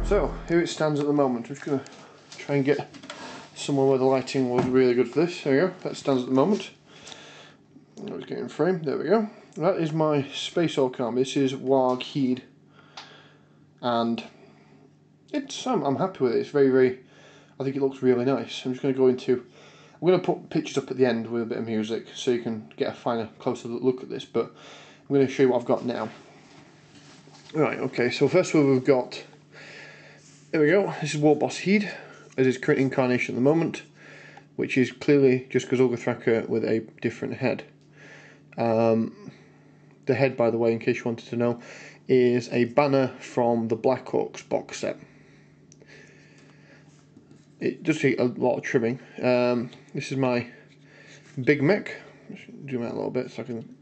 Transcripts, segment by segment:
So here it stands at the moment. I'm just going to try and get somewhere where the lighting was really good for this. There we go, that stands at the moment. Let's get in frame, there we go. That is my space Orkz arm. This is WH40K, and I'm happy with it. It's very, I think it looks really nice. I'm just going to go into, I'm going to put pictures up at the end with a bit of music so you can get a finer, closer look at this, but I'm going to show you what I've got now. Right, okay, so first of all we've got, there we go, this is WH40K as its current incarnation at the moment, which is clearly just Gazooka Tracker with a different head. The head, by the way, in case you wanted to know, is a banner from the Black Orkz box set. It does take a lot of trimming. This is my big mech. Zoom out a little bit so I can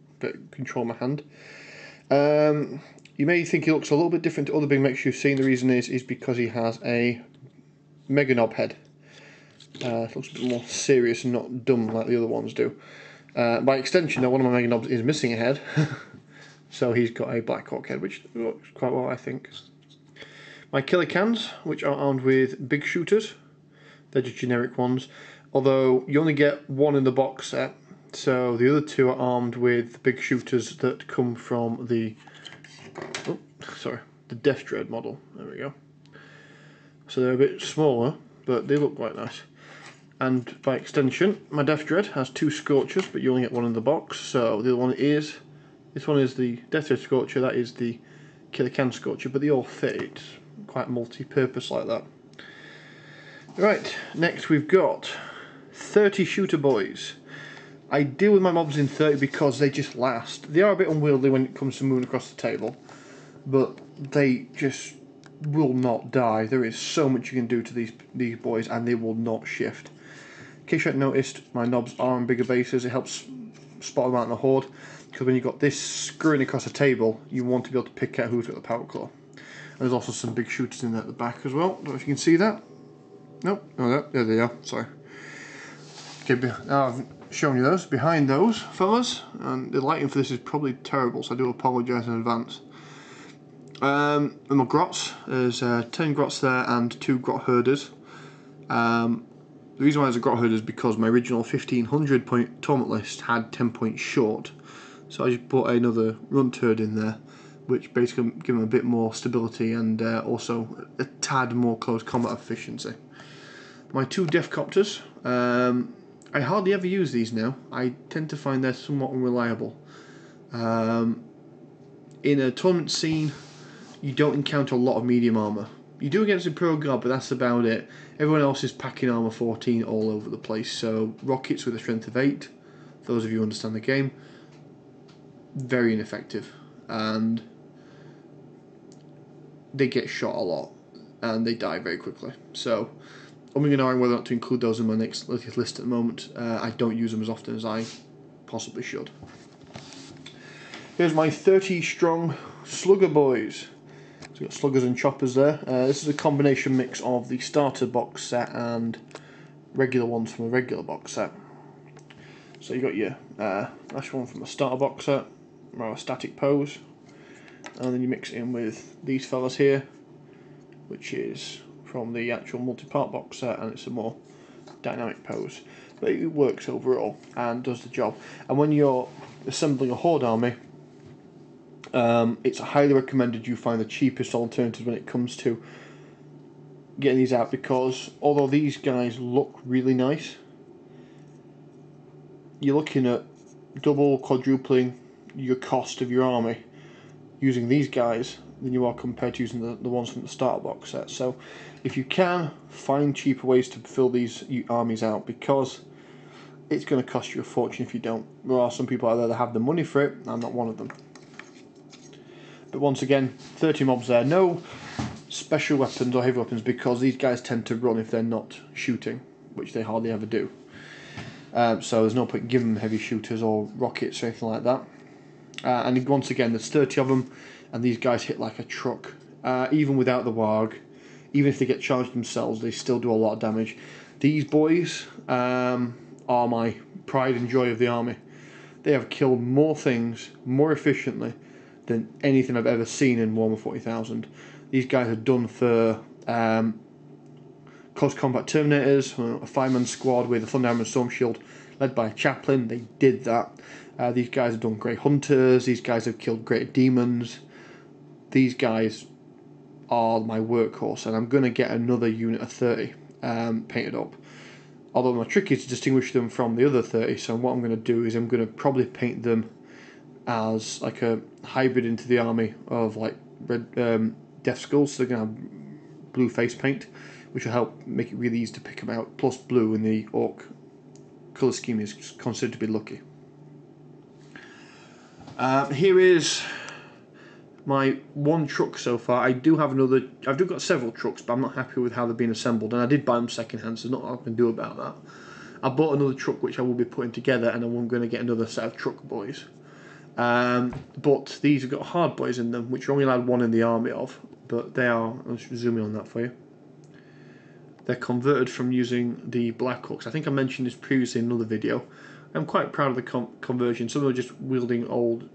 control my hand. You may think he looks a little bit different to other big mechs you've seen. The reason is because he has a Mega Knob head. It looks a bit more serious and not dumb like the other ones do. By extension, though, one of my Mega Knobs is missing a head, so he's got a Black Orkz head, which looks quite well, I think. My killer cans, which are armed with big shooters. They're just generic ones, although you only get one in the box set, so the other two are armed with big shooters that come from the Death Dread model. There we go. So they're a bit smaller, but they look quite nice. And by extension, my Death Dread has two Scorchers, but you only get one in the box. So the other one is, this one is the Death Dread Scorcher, that is the Killer Can Scorcher, but they all fit. It's quite multi-purpose like that. Right, next we've got 30 shooter boys. I deal with my mobs in 30 because they just last. They are a bit unwieldy when it comes to moving across the table, but they just will not die. There is so much you can do to these boys, and they will not shift. In case you haven't noticed, my knobs are on bigger bases. It helps spot them out in the horde, because when you've got this screwing across a table, you want to be able to pick out who's got the power claw. And there's also some big shooters in there at the back as well. Don't know if you can see that. Nope. Oh, there they are. Sorry. Okay, now I've shown you those. Behind those fellas, and the lighting for this is probably terrible, so I do apologise in advance. And my grots, there's 10 grots there and 2 grot herders. The reason why there's a grot herder is because my original 1500 point tournament list had 10 points short, so I just put another runt herd in there, which basically give them a bit more stability and also a tad more close combat efficiency. My 2 Deathcopters, I hardly ever use these now. I tend to find they're somewhat unreliable. In a tournament scene, you don't encounter a lot of medium armour. You do against a pro guard, but that's about it. Everyone else is packing armour 14 all over the place. So rockets with a strength of 8, for those of you who understand the game, very ineffective, and they get shot a lot and they die very quickly. So I'm going to know whether or not to include those in my next list at the moment. I don't use them as often as I possibly should. Here's my 30 strong slugger boys. So we've got sluggers and choppers there. This is a combination mix of the starter box set and regular ones from a regular box set. So you got your last one from the starter box set, or a static pose, and then you mix it in with these fellas here, which is from the actual multi-part box set, and it's a more dynamic pose. But it works overall and does the job. And when you're assembling a horde army, it's highly recommended you find the cheapest alternative when it comes to getting these out, because although these guys look really nice, you're looking at double, quadrupling your cost of your army using these guys than you are compared to using the ones from the starter box set. So if you can, find cheaper ways to fill these armies out, because it's going to cost you a fortune if you don't. There are some people out there that have the money for it. I'm not one of them. But once again, 30 mobs there. No special weapons or heavy weapons, because these guys tend to run if they're not shooting, which they hardly ever do. So there's no point in giving them heavy shooters or rockets or anything like that. And once again, there's 30 of them, and these guys hit like a truck. Even without the warg, even if they get charged themselves, they still do a lot of damage. These boys are my pride and joy of the army. They have killed more things more efficiently than anything I've ever seen in Warhammer 40,000. These guys are done for Close combat Terminators, a 5-man squad with a Thunder Hammer and Storm Shield led by a chaplain. They did that. These guys have done Grey Hunters, these guys have killed Great Demons. These guys are my workhorse, and I'm going to get another unit of 30 painted up. Although my trick is to distinguish them from the other 30, so what I'm going to do is I'm going to probably paint them as like a hybrid into the army of like red Death Skulls, so they're going to have blue face paint, which will help make it really easy to pick them out. Plus blue in the Orc colour scheme is considered to be lucky. Here is my one truck so far. I've got several trucks, but I'm not happy with how they've been assembled, and I did buy them second hand, so there's not a lot I can do about that. I bought another truck which I will be putting together, and I'm going to get another set of truck boys. But these have got hard boys in them, which you're only allowed one in the army of, but they are, I'll zoom in on that for you. They're converted from using the Black Orkz. I think I mentioned this previously in another video. I'm quite proud of the conversion. Some are just wielding old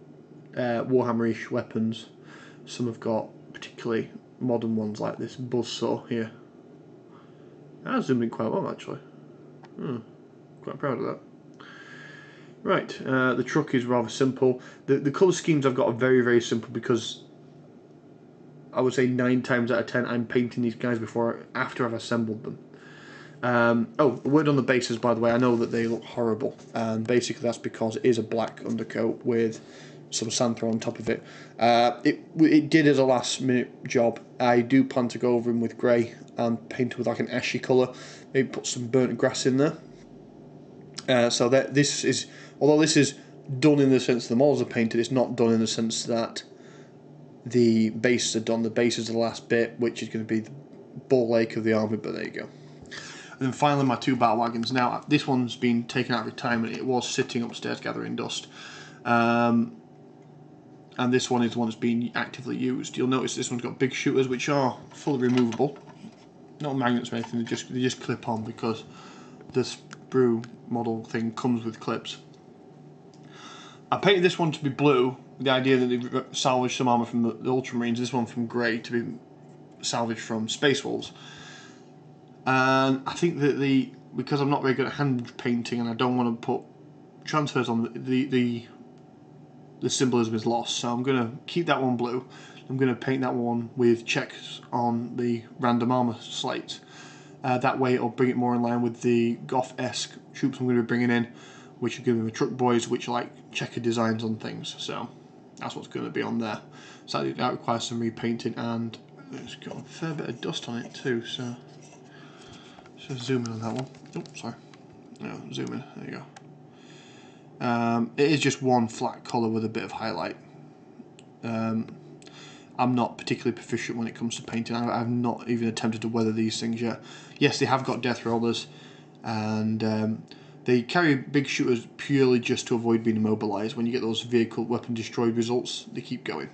Warhammer-ish weapons. Some have got particularly modern ones like this buzzsaw here. I zoomed in quite well actually. Quite proud of that. Right, the truck is rather simple. The colour schemes I've got are very, very simple because I would say 9 times out of 10 I'm painting these guys after I've assembled them. Oh, a word on the bases, by the way. I know that they look horrible, and basically that's because it is a black undercoat with some Santha on top of it. It did as a last minute job. I do plan to go over them with grey and paint with like an ashy colour, maybe put some burnt grass in there. So that this is, although this is done in the sense the models are painted, it's not done in the sense that the bases are done. The base is the last bit, which is going to be the ball lake of the army, but there you go. And then finally my 2 battle wagons. Now this one's been taken out of retirement. It was sitting upstairs gathering dust. And this one is the one that's being actively used. You'll notice this one's got big shooters which are fully removable. Not magnets or anything, they just clip on because the sprue model thing comes with clips. I painted this one to be blue, with the idea that they salvaged some armour from the Ultramarines, this one from grey to be salvaged from Space Wolves. And I think that because I'm not very good at hand painting and I don't want to put transfers on, the symbolism is lost, so I'm going to keep that one blue. I'm going to paint that one with checks on the random armour slates. That way it'll bring it more in line with the Goth-esque troops I'm going to be bringing in, which are going to be truck boys, which like checkered designs on things. So that's what's going to be on there. So that requires some repainting, and it's got a fair bit of dust on it too, so just zoom in on that one. Oh, sorry. No, zoom in. There you go. It is just one flat colour with a bit of highlight. I'm not particularly proficient when it comes to painting. I've not even attempted to weather these things yet. Yes, they have got death rollers, and they carry big shooters purely just to avoid being immobilised. When you get those vehicle weapon destroyed results, they keep going.